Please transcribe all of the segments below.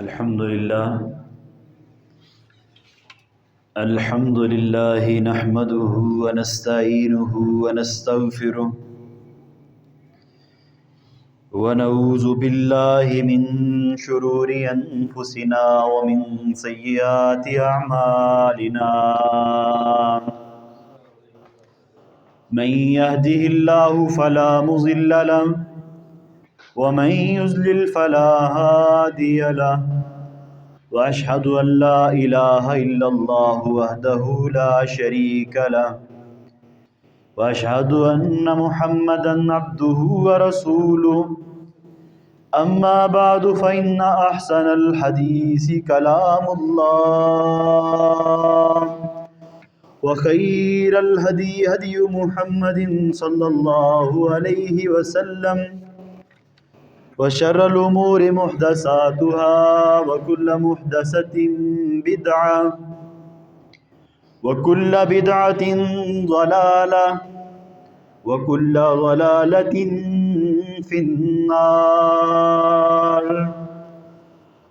الحمد لله نحمده ونستعينه ونستغفره ونعوذ بالله من شرور أنفسنا ومن سيئات أعمالنا من يهده الله فلا مضل له ومن يضلل فلا هادي له وأشهد أن لا إله إلا الله وحده لا شريك له وأشهد أن محمدا عبده ورسوله أما بعد فإن أحسن الحديث كلام الله وخير الهدي هدي محمد صلى الله عليه وسلم وشر الأمور محدثاتها وكل محدثة بدعة وكل بدعة ضلالة وكل ضلالة في النار.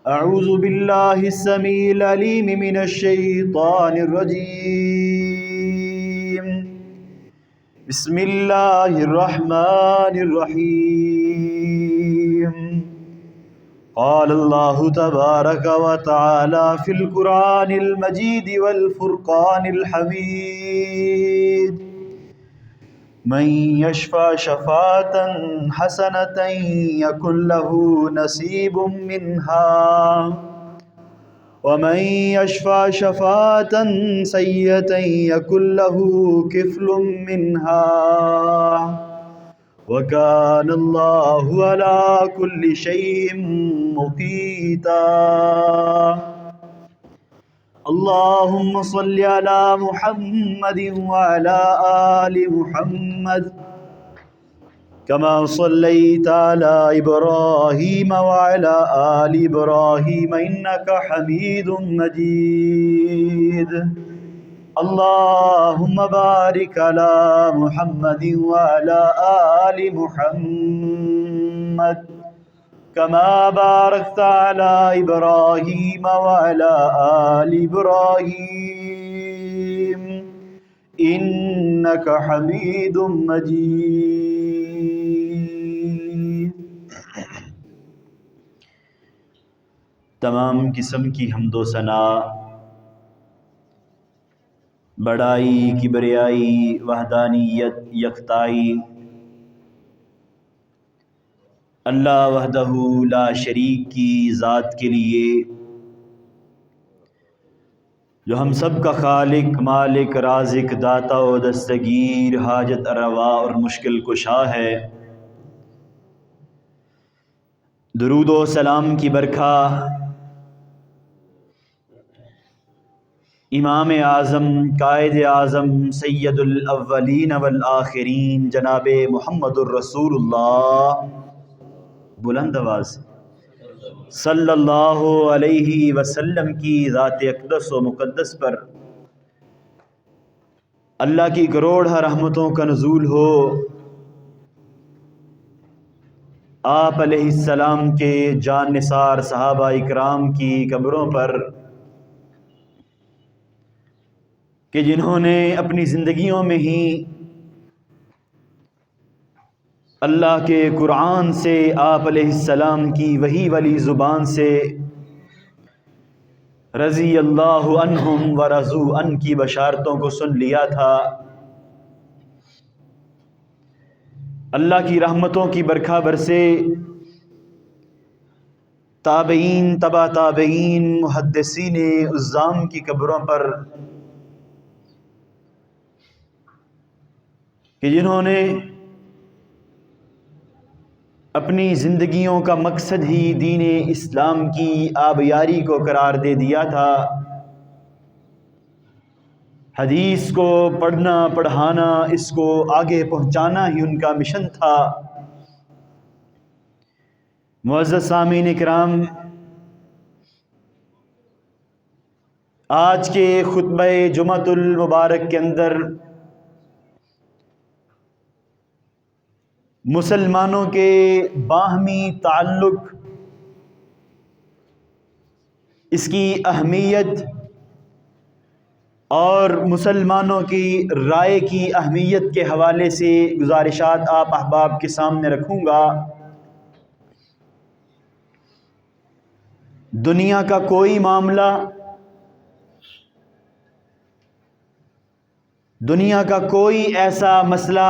أعوذ بالله السميع العليم من الشيطان الرجيم. بسم الله الرحمن الرحيم. قال الله تبارك وتعالى في القرآن المجيد والفرقان الحميد: من يشفع شفاعة حسنة يكن له نصيب منها ومن يشفع شفاعة سيئة يكن له كفل منها وكان الله على كل شيء مقيتا. اللهم صل على محمد وعلى آل محمد كما صليت على إبراهيم وعلى آل إبراهيم إنك حميد مجيد. اللهم بارك على محمد وعلى آل محمد كما باركت على إبراهيم وعلى آل إبراهيم إنك حميد مجيد. تمام قسم کی حمد و ثنا، بڑائی، کبریائی، وحدانیت، یکتائی اللہ وحدہ لا شریک کی ذات کے لیے، جو ہم سب کا خالق، مالک، رازق، داتا و دستگیر، حاجت روا اور مشکل کشا ہے. درود و سلام کی برکھا امام اعظم، قائد اعظم، سید الاولین والآخرین جناب محمد الرسول اللہ، بلند آواز صلی اللہ علیہ وسلم کی ذات اقدس و مقدس پر اللہ کی کروڑ رحمتوں کا نزول ہو. آپ علیہ السلام کے جان نثار صحابہ اکرام کی قبروں پر کہ جنہوں نے اپنی زندگیوں میں ہی اللہ کے قرآن سے، آپ علیہ السلام کی وحی والی زبان سے رضی اللہ عنہم ورضوا عنہ کی بشارتوں کو سن لیا تھا. اللہ کی رحمتوں کی برکھا برسے. تابعین، تبع تابعین، محدثین عظام کی قبروں پر کہ جنہوں نے اپنی زندگیوں کا مقصد ہی دین اسلام کی آبیاری کو قرار دے دیا تھا. حدیث کو پڑھنا، پڑھانا، اس کو آگے پہنچانا ہی ان کا مشن تھا. معزز سامعین کرام، آج کے خطبہ جمعۃ المبارک کے اندر مسلمانوں کے باہمی تعلق اس کی اہمیت اور مسلمانوں کی رائے کی اہمیت کے حوالے سے گزارشات آپ احباب کے سامنے رکھوں گا۔ دنیا کا کوئی معاملہ، دنیا کا کوئی ایسا مسئلہ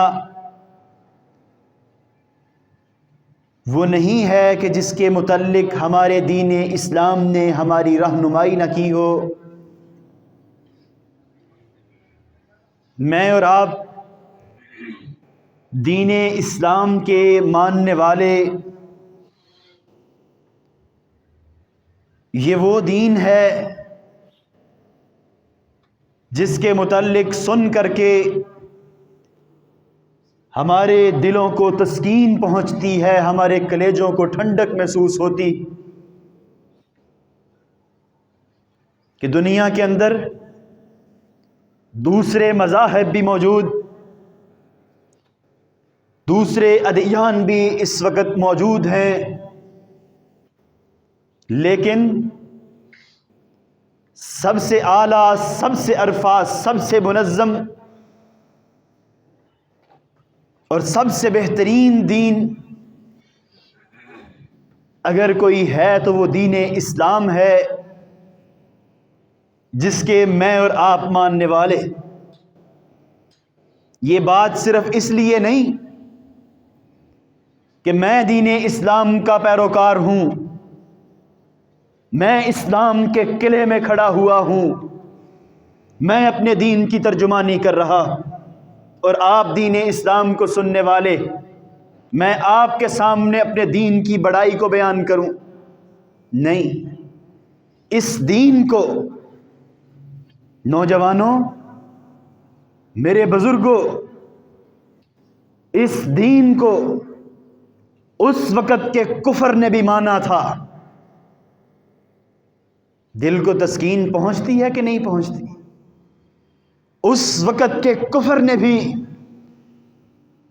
وہ نہیں ہے کہ جس کے متعلق ہمارے دین اسلام نے ہماری رہنمائی نہ کی ہو۔ میں اور آپ دین اسلام کے ماننے والے، یہ وہ دین ہے جس کے متعلق سن کر کے ہمارے دلوں کو تسکین پہنچتی ہے، ہمارے کلیجوں کو ٹھنڈک محسوس ہوتی کہ دنیا کے اندر دوسرے مذاہب بھی موجود، دوسرے ادیان بھی اس وقت موجود ہیں، لیکن سب سے اعلیٰ، سب سے ارفع، سب سے منظم اور سب سے بہترین دین اگر کوئی ہے تو وہ دین اسلام ہے، جس کے میں اور آپ ماننے والے۔ یہ بات صرف اس لیے نہیں کہ میں دین اسلام کا پیروکار ہوں، میں اسلام کے قلعے میں کھڑا ہوا ہوں، میں اپنے دین کی ترجمانی کر رہا، اور آپ دین اسلام کو سننے والے، میں آپ کے سامنے اپنے دین کی بڑائی کو بیان کروں۔ نہیں، اس دین کو نوجوانوں، میرے بزرگوں، اس دین کو اس وقت کے کفر نے بھی مانا تھا۔ دل کو تسکین پہنچتی ہے کہ نہیں پہنچتی؟ اس وقت کے کفر نے بھی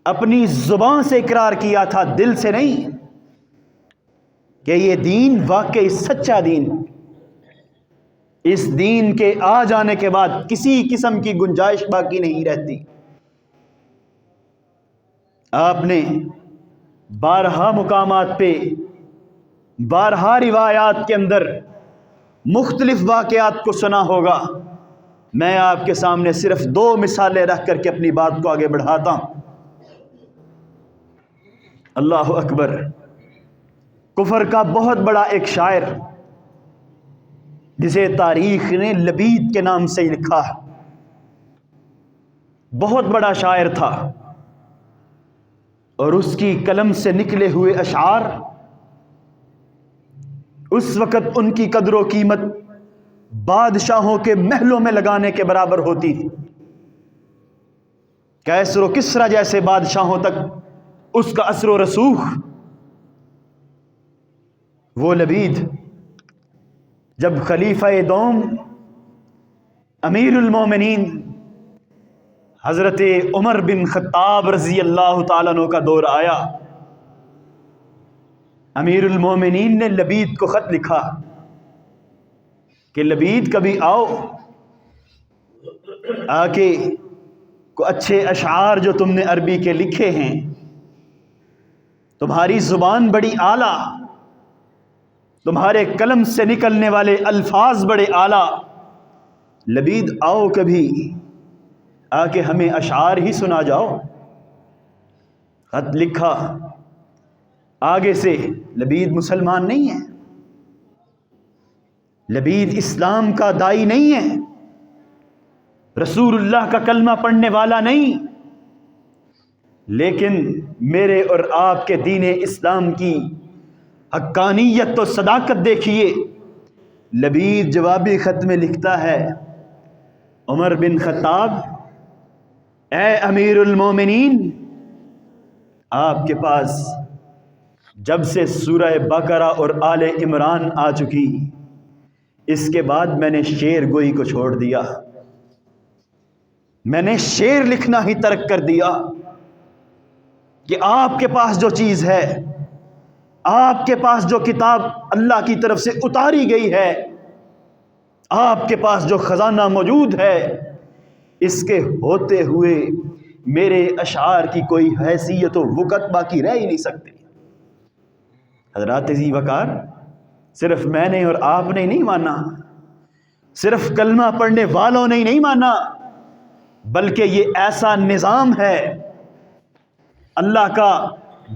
اپنی زبان سے اقرار کیا تھا، دل سے نہیں، کہ یہ دین واقعی سچا دین۔ اس دین کے آ جانے کے بعد کسی قسم کی گنجائش باقی نہیں رہتی۔ آپ نے بارہا مقامات پہ، بارہا روایات کے اندر مختلف واقعات کو سنا ہوگا۔ میں آپ کے سامنے صرف 2 مثالیں رکھ کر کے اپنی بات کو آگے بڑھاتا ہوں۔ اللہ اکبر۔ کفر کا بہت بڑا ایک شاعر، جسے تاریخ نے لبید کے نام سے لکھا، بہت بڑا شاعر تھا، اور اس کی قلم سے نکلے ہوئے اشعار اس وقت ان کی قدر و قیمت بادشاہوں کے محلوں میں لگانے کے برابر ہوتی تھی۔ کیسر و کسریٰ جیسے بادشاہوں تک اس کا اثر و رسوخ۔ وہ لبید جب خلیفہ دوم امیر المومنین حضرت عمر بن خطاب رضی اللہ تعالیٰ عنہ کا دور آیا، امیر المومنین نے لبید کو خط لکھا کہ لبید کبھی آؤ، آ کے کو اچھے اشعار جو تم نے عربی کے لکھے ہیں، تمہاری زبان بڑی اعلیٰ، تمہارے قلم سے نکلنے والے الفاظ بڑے اعلیٰ، لبید آؤ کبھی، آ کے ہمیں اشعار ہی سنا جاؤ۔ خط لکھا۔ آگے سے لبید مسلمان نہیں ہے، لبید اسلام کا دائی نہیں ہے، رسول اللہ کا کلمہ پڑھنے والا نہیں، لیکن میرے اور آپ کے دین اسلام کی حقانیت و صداقت دیکھیے۔ لبید جوابی خط میں لکھتا ہے، عمر بن خطاب، اے امیر المومنین، آپ کے پاس جب سے سورہ بقرہ اور آل عمران آ چکی، اس کے بعد میں نے شعر گوئی کو چھوڑ دیا، میں نے شعر لکھنا ہی ترک کر دیا، کہ آپ کے پاس جو چیز ہے، آپ کے پاس جو کتاب اللہ کی طرف سے اتاری گئی ہے، آپ کے پاس جو خزانہ موجود ہے اس کے ہوتے ہوئے میرے اشعار کی کوئی حیثیت و وقت باقی رہ ہی نہیں سکتی۔ حضرات ذی وقار، صرف میں نے اور آپ نے نہیں مانا، صرف کلمہ پڑھنے والوں نے نہیں مانا، بلکہ یہ ایسا نظام ہے، اللہ کا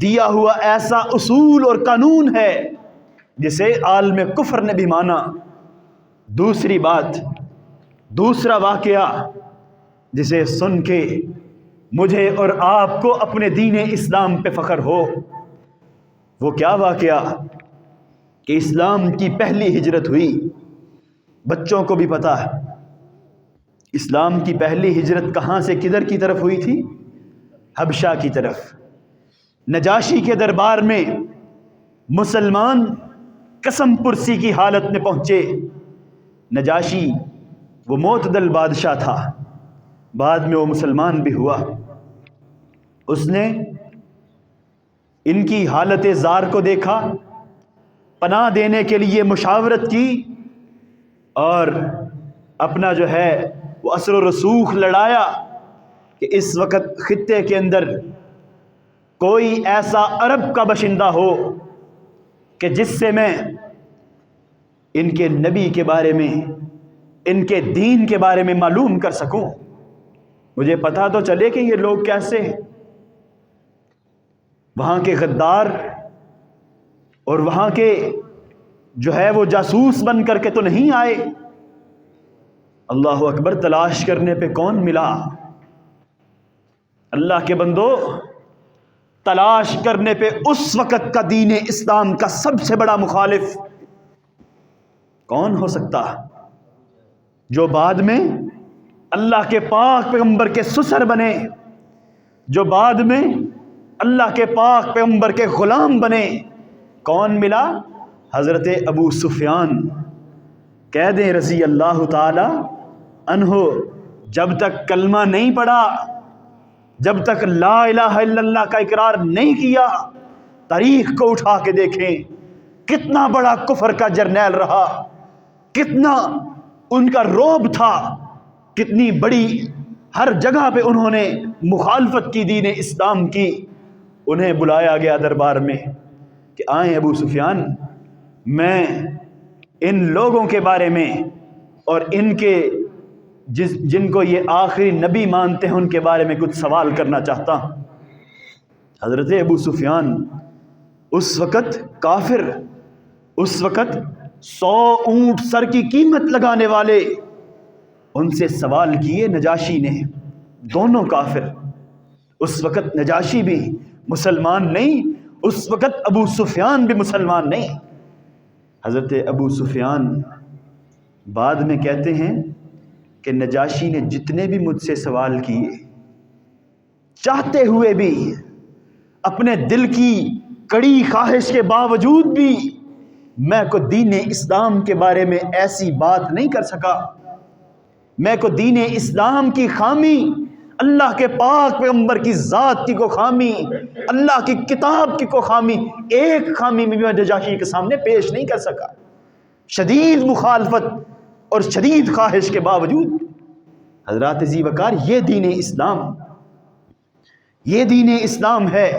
دیا ہوا ایسا اصول اور قانون ہے جسے عالم کفر نے بھی مانا۔ دوسری بات، دوسرا واقعہ جسے سن کے مجھے اور آپ کو اپنے دین اسلام پہ فخر ہو، وہ کیا واقعہ کہ اسلام کی پہلی ہجرت ہوئی۔ بچوں کو بھی پتا ہے اسلام کی پہلی ہجرت کہاں سے کدھر کی طرف ہوئی تھی؟ حبشہ کی طرف۔ نجاشی کے دربار میں مسلمان قسم پرسی کی حالت میں پہنچے۔ نجاشی وہ معتدل بادشاہ تھا، بعد میں وہ مسلمان بھی ہوا۔ اس نے ان کی حالت زار کو دیکھا، پناہ دینے کے لیے مشاورت کی اور اپنا جو ہے وہ اثر و رسوخ لڑایا کہ اس وقت خطے کے اندر کوئی ایسا عرب کا باشندہ ہو کہ جس سے میں ان کے نبی کے بارے میں، ان کے دین کے بارے میں معلوم کر سکوں، مجھے پتا تو چلے کہ یہ لوگ کیسے ہیں۔ وہاں کے غدار اور وہاں کے جو ہے وہ جاسوس بن کر کے تو نہیں آئے۔ اللہ اکبر، تلاش کرنے پہ کون ملا؟ اللہ کے بندو، تلاش کرنے پہ اس وقت کا دین اسلام کا سب سے بڑا مخالف کون ہو سکتا جو بعد میں اللہ کے پاک پیغمبر کے سسر بنے، جو بعد میں اللہ کے پاک پیغمبر کے غلام بنے؟ کون ملا؟ حضرت ابو سفیان کہہ دیں رضی اللہ تعالی عنہ، جب تک کلمہ نہیں پڑھا، جب تک لا الہ الا اللہ کا اقرار نہیں کیا، تاریخ کو اٹھا کے دیکھیں کتنا بڑا کفر کا جرنیل رہا، کتنا ان کا روب تھا، کتنی بڑی ہر جگہ پہ انہوں نے مخالفت کی دین اسلام کی۔ انہیں بلایا گیا دربار میں کہ آئیں ابو سفیان، میں ان لوگوں کے بارے میں اور ان کے جن کو یہ آخری نبی مانتے ہیں ان کے بارے میں کچھ سوال کرنا چاہتا ہوں۔ حضرت ابو سفیان اس وقت کافر، اس وقت 100 اونٹ سر کی قیمت لگانے والے، ان سے سوال کیے نجاشی نے، دونوں کافر۔ اس وقت نجاشی بھی مسلمان نہیں، اس وقت ابو سفیان بھی مسلمان نہیں۔ حضرت ابو سفیان بعد میں کہتے ہیں کہ نجاشی نے جتنے بھی مجھ سے سوال کیے، چاہتے ہوئے بھی، اپنے دل کی کڑی خواہش کے باوجود بھی میں کو دین اسلام کے بارے میں ایسی بات نہیں کر سکا۔ میں کو دین اسلام کی خامی، اللہ کے پاک پیغمبر کی ذات کی کو خامی، اللہ کی کتاب کی کو خامی، ایک خامی میں میں نجاشی کے سامنے پیش نہیں کر سکا۔ شدید مخالفت اور شدید خواہش کے باوجود۔ حضرات ذی وقار، یہ دین اسلام، یہ دین اسلام ہے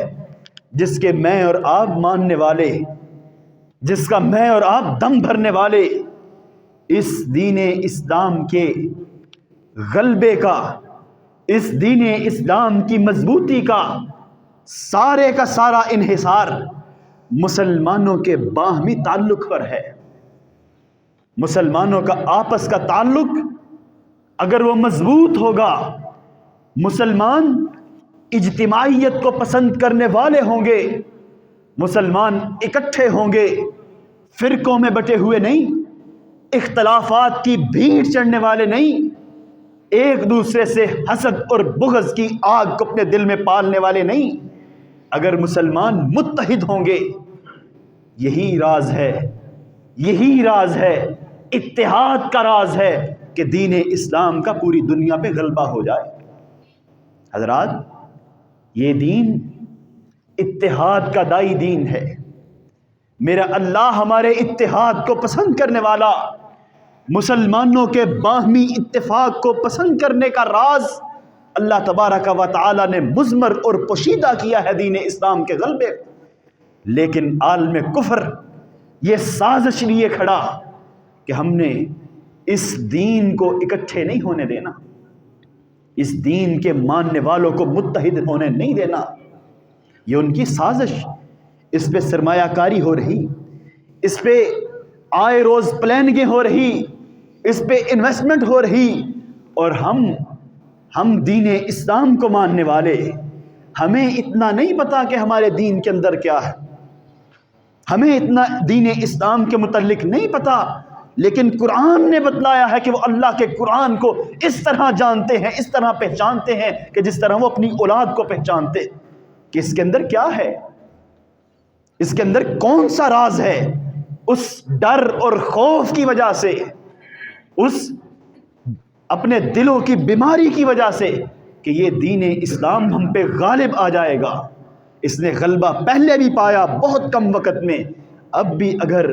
جس کے میں اور آپ ماننے والے، جس کا میں اور آپ دم بھرنے والے، اس دین اسلام کے غلبے کا، اس دین اسلام کی مضبوطی کا سارے کا سارا انحصار مسلمانوں کے باہمی تعلق پر ہے۔ مسلمانوں کا آپس کا تعلق اگر وہ مضبوط ہوگا، مسلمان اجتماعیت کو پسند کرنے والے ہوں گے، مسلمان اکٹھے ہوں گے، فرقوں میں بٹے ہوئے نہیں، اختلافات کی بھیڑ چڑھنے والے نہیں، ایک دوسرے سے حسد اور بغض کی آگ کو اپنے دل میں پالنے والے نہیں۔ اگر مسلمان متحد ہوں گے، یہی راز ہے، یہی راز ہے، اتحاد کا راز ہے کہ دین اسلام کا پوری دنیا پہ غلبہ ہو جائے۔ حضرات، یہ دین اتحاد کا دائی دین ہے۔ میرا اللہ ہمارے اتحاد کو پسند کرنے والا، مسلمانوں کے باہمی اتفاق کو پسند کرنے کا راز اللہ تبارک و تعالی نے مضمر اور پوشیدہ کیا ہے دین اسلام کے غلبے، لیکن عالم کفر یہ سازش لیے کھڑا کہ ہم نے اس دین کو اکٹھے نہیں ہونے دینا، اس دین کے ماننے والوں کو متحد ہونے نہیں دینا۔ یہ ان کی سازش، اس پہ سرمایہ کاری ہو رہی، اس پہ آئے روز پلاننگیں ہو رہی، اس پہ انویسٹمنٹ ہو رہی، اور ہم دین اسلام کو ماننے والے ہمیں اتنا نہیں پتا کہ ہمارے دین کے اندر کیا ہے، ہمیں اتنا دین اسلام کے متعلق نہیں پتا، لیکن قرآن نے بتلایا ہے کہ وہ اللہ کے قرآن کو اس طرح جانتے ہیں، اس طرح پہچانتے ہیں کہ جس طرح وہ اپنی اولاد کو پہچانتے، کہ اس کے اندر کیا ہے، اس کے اندر کون سا راز ہے۔ اس ڈر اور خوف کی وجہ سے، اس اپنے دلوں کی بیماری کی وجہ سے کہ یہ دین اسلام ہم پہ غالب آ جائے گا، اس نے غلبہ پہلے بھی پایا بہت کم وقت میں، اب بھی اگر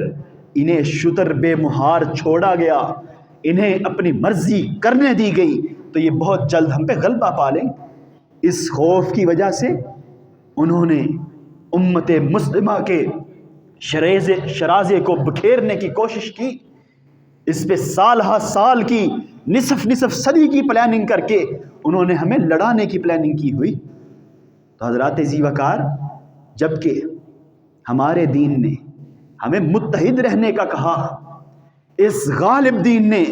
انہیں شتر بے مہار چھوڑا گیا، انہیں اپنی مرضی کرنے دی گئی، تو یہ بہت جلد ہم پہ غلبہ پا لیں۔ اس خوف کی وجہ سے انہوں نے امت مسلمہ کے شرازے کو بکھیرنے کی کوشش کی، اس پہ سال ہا سال کی نصف صدی کی پلاننگ کر کے انہوں نے ہمیں لڑانے کی پلاننگ کی ہوئی۔ تو حضرات ذی وقار، جبکہ ہمارے دین نے ہمیں متحد رہنے کا کہا، اس غالب دین نے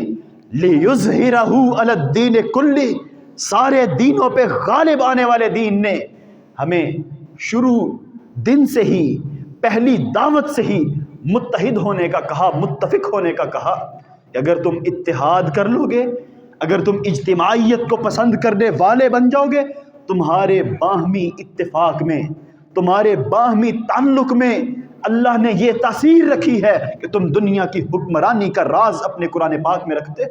لِيُظْهِرَهُ عَلَى الدِّينِ كُلِّهِ، سارے دینوں پہ غالب آنے والے دین نے ہمیں شروع دن سے ہی، پہلی دعوت سے ہی متحد ہونے کا کہا، متفق ہونے کا کہا، کہ اگر تم اتحاد کر لو گے، اگر تم اجتماعیت کو پسند کرنے والے بن جاؤ گے، تمہارے باہمی اتفاق میں، تمہارے باہمی تعلق میں اللہ نے یہ تاثیر رکھی ہے کہ تم دنیا کی حکمرانی کا راز اپنے قرآن پاک میں رکھتے۔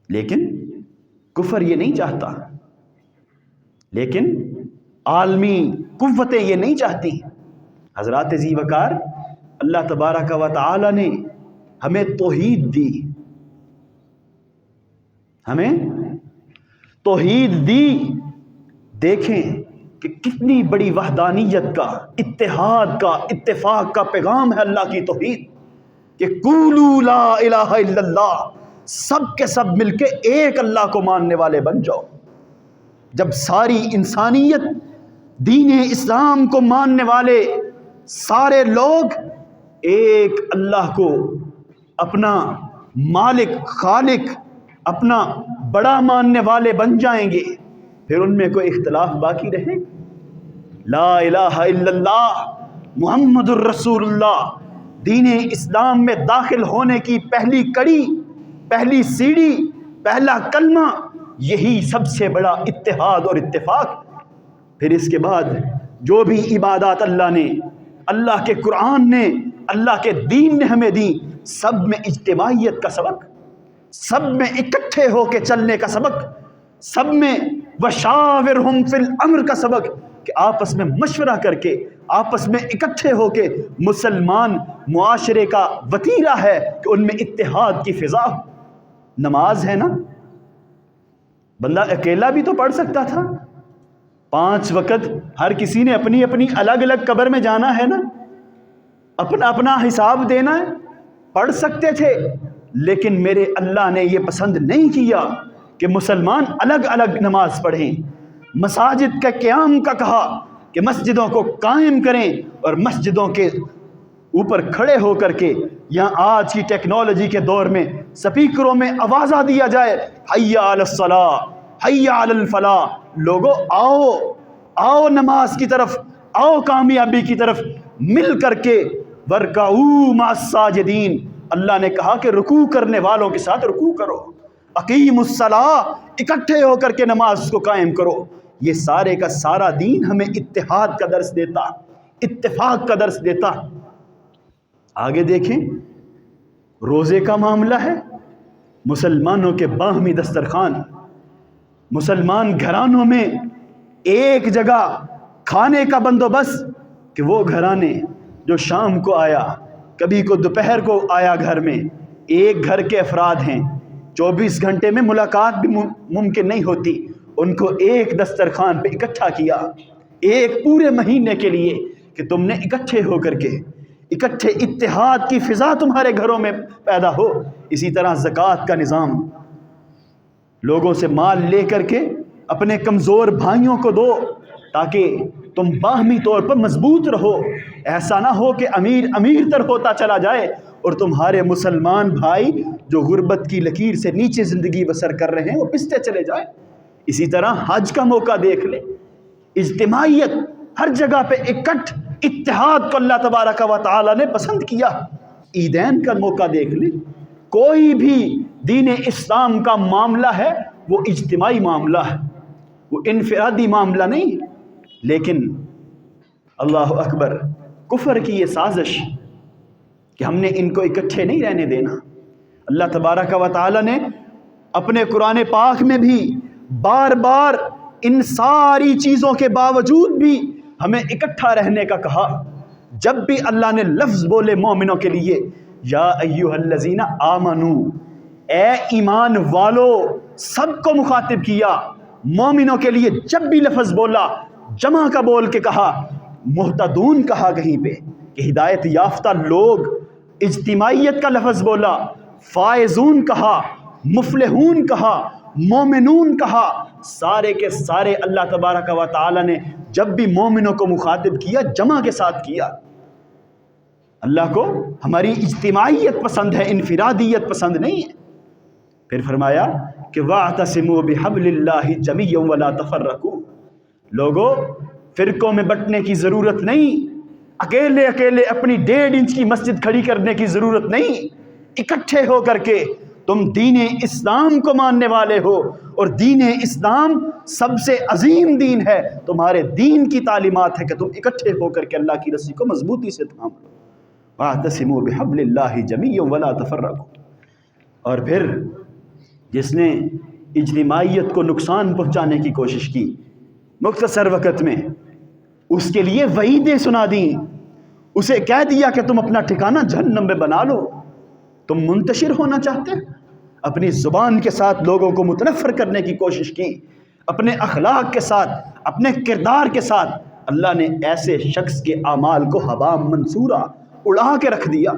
لیکن کفر یہ نہیں چاہتا، لیکن عالمی قوتیں یہ نہیں چاہتی۔ حضرات ذی وقار، اللہ تبارک و تعالی نے ہمیں توحید دی، ہمیں توحید دی۔ دیکھیں کہ کتنی بڑی وحدانیت کا، اتحاد کا، اتفاق کا پیغام ہے اللہ کی توحید، کہ قولوا لا الہ الا اللہ، سب کے سب مل کے ایک اللہ کو ماننے والے بن جاؤ۔ جب ساری انسانیت دین اسلام کو ماننے والے سارے لوگ ایک اللہ کو اپنا مالک، خالق، اپنا بڑا ماننے والے بن جائیں گے، پھر ان میں کوئی اختلاف باقی رہے؟ لا الہ الا اللہ محمد الرسول اللہ، دین اسلام میں داخل ہونے کی پہلی کڑی، پہلی سیڑھی، پہلا کلمہ، یہی سب سے بڑا اتحاد اور اتفاق۔ پھر اس کے بعد جو بھی عبادات اللہ نے، اللہ کے قرآن نے، اللہ کے دین نے ہمیں دی، سب میں اجتماعیت کا سبق، سب میں اکٹھے ہو کے چلنے کا سبق، سب میں وشاورہم فی الامر کا سبق، کہ آپس میں مشورہ کر کے، آپس میں اکٹھے ہو کے، مسلمان معاشرے کا وتیرہ ہے کہ ان میں اتحاد کی فضا۔ نماز ہے نا، بندہ اکیلا بھی تو پڑھ سکتا تھا، 5 وقت ہر کسی نے اپنی اپنی الگ الگ قبر میں جانا ہے نا، اپنا اپنا حساب دینا ہے، پڑھ سکتے تھے، لیکن میرے اللہ نے یہ پسند نہیں کیا کہ مسلمان الگ الگ نماز پڑھیں۔ مساجد کا قیام کا کہا کہ مسجدوں کو قائم کریں، اور مسجدوں کے اوپر کھڑے ہو کر کے، یہاں آج کی ٹیکنالوجی کے دور میں سپیکروں میں آوازہ دیا جائے، حی علی الصلاۃ، حی علی الفلاح، لوگو آؤ آؤ نماز کی طرف، آؤ کامیابی کی طرف، مل کر کے ورکعوا مع الساجدین، اللہ نے کہا کہ رکوع کرنے والوں کے ساتھ رکوع کرو، اقیموا الصلاۃ، اکٹھے ہو کر کے نماز کو قائم کرو۔ یہ سارے کا سارا دین ہمیں اتحاد کا درس دیتا، اتفاق کا درس دیتا۔ آگے دیکھیں، روزے کا معاملہ ہے، مسلمانوں کے باہمی دسترخوان، مسلمان گھرانوں میں ایک جگہ کھانے کا بندوبست، کہ وہ گھرانے جو شام کو آیا کبھی کو دوپہر کو آیا گھر میں، ایک گھر کے افراد ہیں، 24 گھنٹے میں ملاقات بھی ممکن نہیں ہوتی، ان کو ایک دسترخوان پہ اکٹھا کیا ایک پورے مہینے کے لیے کہ تم نے اکٹھے ہو کر کے اکٹھے اتحاد کی فضا تمہارے گھروں میں پیدا ہو۔ اسی طرح زکوٰۃ کا نظام، لوگوں سے مال لے کر کے اپنے کمزور بھائیوں کو دو تاکہ تم باہمی طور پر مضبوط رہو، ایسا نہ ہو کہ امیر امیر تر ہوتا چلا جائے اور تمہارے مسلمان بھائی جو غربت کی لکیر سے نیچے زندگی بسر کر رہے ہیں وہ پستے چلے جائیں۔ اسی طرح حج کا موقع دیکھ لے، اجتماعیت، ہر جگہ پہ اکٹھ اتحاد کو اللہ تبارک و تعالی نے پسند کیا۔ عیدین کا موقع دیکھ لے، کوئی بھی دین اسلام کا معاملہ ہے وہ اجتماعی معاملہ ہے، وہ انفرادی معاملہ نہیں ہے۔ لیکن اللہ اکبر، کفر کی یہ سازش کہ ہم نے ان کو اکٹھے نہیں رہنے دینا۔ اللہ تبارک و تعالی نے اپنے قرآن پاک میں بھی بار بار ان ساری چیزوں کے باوجود بھی ہمیں اکٹھا رہنے کا کہا۔ جب بھی اللہ نے لفظ بولے مومنوں کے لیے، یا ایھا الذین آمنو، اے ایمان والو، سب کو مخاطب کیا۔ مومنوں کے لیے جب بھی لفظ بولا جمع کا بول کے کہا، مہتدون کہا کہیں پہ کہ ہدایت یافتہ لوگ، اجتماعیت کا لفظ بولا، فائزون کہا، مفلحون کہا، مومنون کہا، سارے کے سارے اللہ تبارک و تعالی نے جب بھی مومنوں کو مخاطب کیا جمع کے ساتھ کیا۔ اللہ کو ہماری اجتماعیت پسند ہے، انفرادیت پسند نہیں ہے۔ پھر فرمایا کہ وَاعْتَصِمُوا بِحَبْلِ اللَّهِ جَمِيعًا وَلَا تَفَرَّقُوا، لوگوں فرقوں میں بٹنے کی ضرورت نہیں، اکیلے اکیلے اپنی 1.5 انچ کی مسجد کھڑی کرنے کی ضرورت نہیں، اکٹھے ہو کر کے تم دین اسلام کو ماننے والے ہو اور دین اسلام سب سے عظیم دین ہے، تمہارے دین کی تعلیمات ہے کہ تم اکٹھے ہو کر کے اللہ کی رسی کو مضبوطی سے تھام لو۔ وَاعْتَصِمُوا بِحَبْلِ اللَّهِ جَمِيعًا وَلَا تَفَرَّقُوا، اور پھر جس نے اجتماعیت کو نقصان پہنچانے کی کوشش کی مختصر وقت میں، اس کے لیے وعیدیں سنا دیں، اسے کہہ دیا کہ تم اپنا ٹھکانہ جہنم میں بنا لو۔ تم منتشر ہونا چاہتے، اپنی زبان کے ساتھ لوگوں کو متنفر کرنے کی کوشش کی، اپنے اخلاق کے ساتھ، اپنے کردار کے ساتھ، اللہ نے ایسے شخص کے اعمال کو ہوا منصورہ اڑا کے رکھ دیا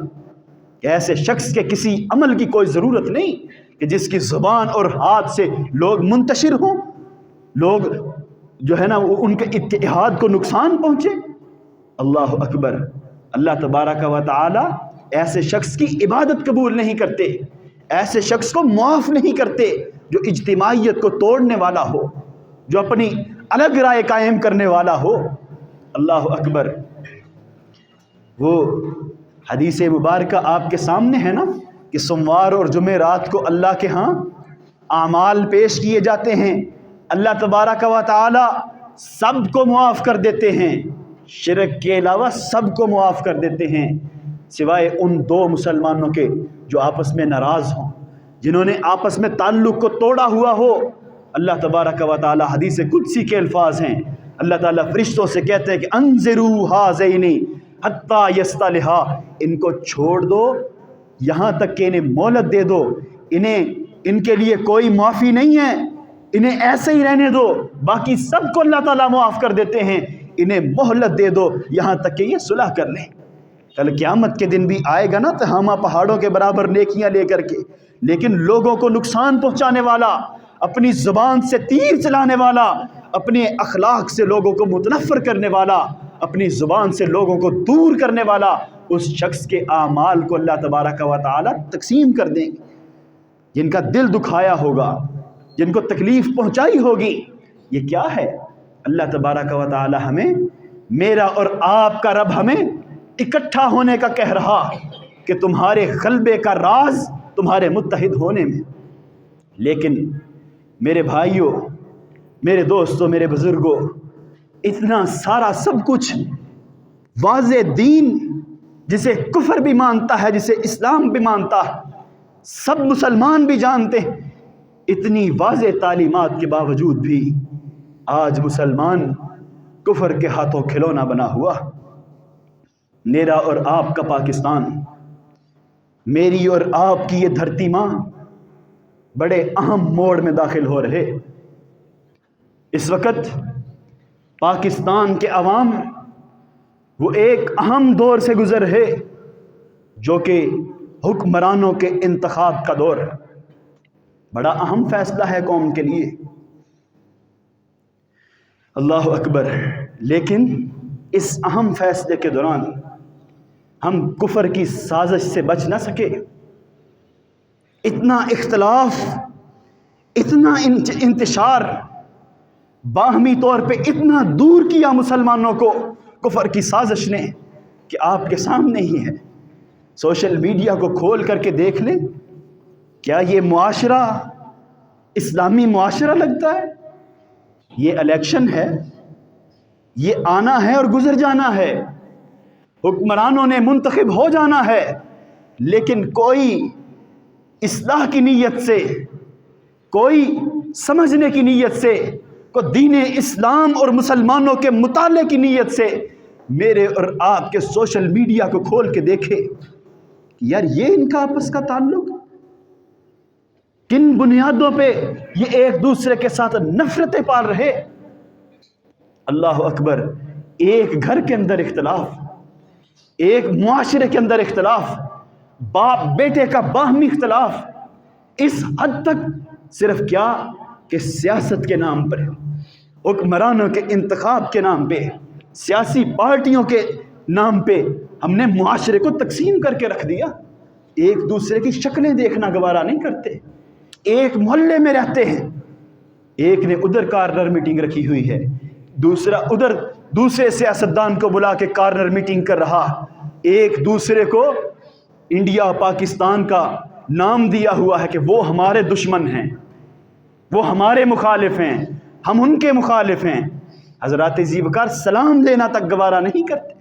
کہ ایسے شخص کے کسی عمل کی کوئی ضرورت نہیں کہ جس کی زبان اور ہاتھ سے لوگ منتشر ہوں، لوگ جو ہے نا ان کے اتحاد کو نقصان پہنچے۔ اللہ اکبر، اللہ تبارک و تعالی ایسے شخص کی عبادت قبول نہیں کرتے، ایسے شخص کو معاف نہیں کرتے جو اجتماعیت کو توڑنے والا ہو، جو اپنی الگ رائے قائم کرنے والا ہو۔ اللہ اکبر، وہ حدیث مبارکہ آپ کے سامنے ہے نا کہ سوموار اور جمعرات کو اللہ کے ہاں اعمال پیش کیے جاتے ہیں، اللہ تبارک و تعالی سب کو معاف کر دیتے ہیں، شرک کے علاوہ سب کو معاف کر دیتے ہیں سوائے ان 2 مسلمانوں کے جو آپس میں ناراض ہوں، جنہوں نے آپس میں تعلق کو توڑا ہوا ہو۔ اللہ تبارک و تعالی حدیث قدسی کے الفاظ ہیں، اللہ تعالیٰ فرشتوں سے کہتے ہیں کہ انذروا ھذین حتی یصطلحا، ان کو چھوڑ دو یہاں تک کہ انہیں مہلت دے دو، ان کے لیے کوئی معافی نہیں ہے، انہیں ایسے ہی رہنے دو، باقی سب کو اللہ تعالیٰ معاف کر دیتے ہیں، انہیں مہلت دے دو یہاں تک کہ یہ صلح کر لیں۔ کل قیامت کے دن بھی آئے گا نا تہامہ پہاڑوں کے برابر نیکیاں لے کر کے، لیکن لوگوں کو نقصان پہنچانے والا، اپنی زبان سے تیر چلانے والا، اپنے اخلاق سے لوگوں کو متنفر کرنے والا، اپنی زبان سے لوگوں کو دور کرنے والا، اس شخص کے اعمال کو اللہ تبارک و تعالی تقسیم کر دیں گے۔ جن کا دل دکھایا ہوگا، جن کو تکلیف پہنچائی ہوگی، یہ کیا ہے؟ اللہ تبارک و تعالی ہمیں، میرا اور آپ کا رب ہمیں اکٹھا ہونے کا کہہ رہا کہ تمہارے غلبے کا راز تمہارے متحد ہونے میں۔ لیکن میرے بھائیوں، میرے دوستوں، میرے بزرگوں، اتنا سارا سب کچھ واضح دین جسے کفر بھی مانتا ہے، جسے اسلام بھی مانتا ہے، سب مسلمان بھی جانتے ہیں، اتنی واضح تعلیمات کے باوجود بھی آج مسلمان کفر کے ہاتھوں کھلونا بنا ہوا۔ میرا اور آپ کا پاکستان، میری اور آپ کی یہ دھرتی ماں بڑے اہم موڑ میں داخل ہو رہے۔ اس وقت پاکستان کے عوام وہ ایک اہم دور سے گزر ہے جو کہ حکمرانوں کے انتخاب کا دور ہے۔ بڑا اہم فیصلہ ہے قوم کے لیے، اللہ اکبر۔ لیکن اس اہم فیصلے کے دوران ہم کفر کی سازش سے بچ نہ سکے۔ اتنا اختلاف، اتنا انتشار، باہمی طور پہ اتنا دور کیا مسلمانوں کو کفر کی سازش نے کہ آپ کے سامنے ہی ہے۔ سوشل میڈیا کو کھول کر کے دیکھ لیں، کیا یہ معاشرہ اسلامی معاشرہ لگتا ہے؟ یہ الیکشن ہے، یہ آنا ہے اور گزر جانا ہے، حکمرانوں نے منتخب ہو جانا ہے، لیکن کوئی اصلاح کی نیت سے، کوئی سمجھنے کی نیت سے، کوئی دین اسلام اور مسلمانوں کے مطالعے کی نیت سے میرے اور آپ کے سوشل میڈیا کو کھول کے دیکھے، یار یہ ان کا آپس کا تعلق کن بنیادوں پہ یہ ایک دوسرے کے ساتھ نفرتیں پال رہے۔ اللہ اکبر۔ ایک گھر کے اندر اختلاف، ایک معاشرے کے اندر اختلاف، باپ بیٹے کا باہمی اختلاف، اس حد تک صرف کیا کہ سیاست کے نام پر، حکمرانوں کے انتخاب کے نام پہ، سیاسی پارٹیوں کے نام پہ ہم نے معاشرے کو تقسیم کر کے رکھ دیا۔ ایک دوسرے کی شکلیں دیکھنا گوارا نہیں کرتے، ایک محلے میں رہتے ہیں، ایک نے ادھر کارنر میٹنگ رکھی ہوئی ہے، دوسرا ادھر دوسرے سیاستدان کو بلا کے کارنر میٹنگ کر رہا، ایک دوسرے کو انڈیا پاکستان کا نام دیا ہوا ہے کہ وہ ہمارے دشمن ہیں، وہ ہمارے مخالف ہیں، ہم ان کے مخالف ہیں۔ حضرات ذیوکار سلام دینا تک گوارا نہیں کرتے۔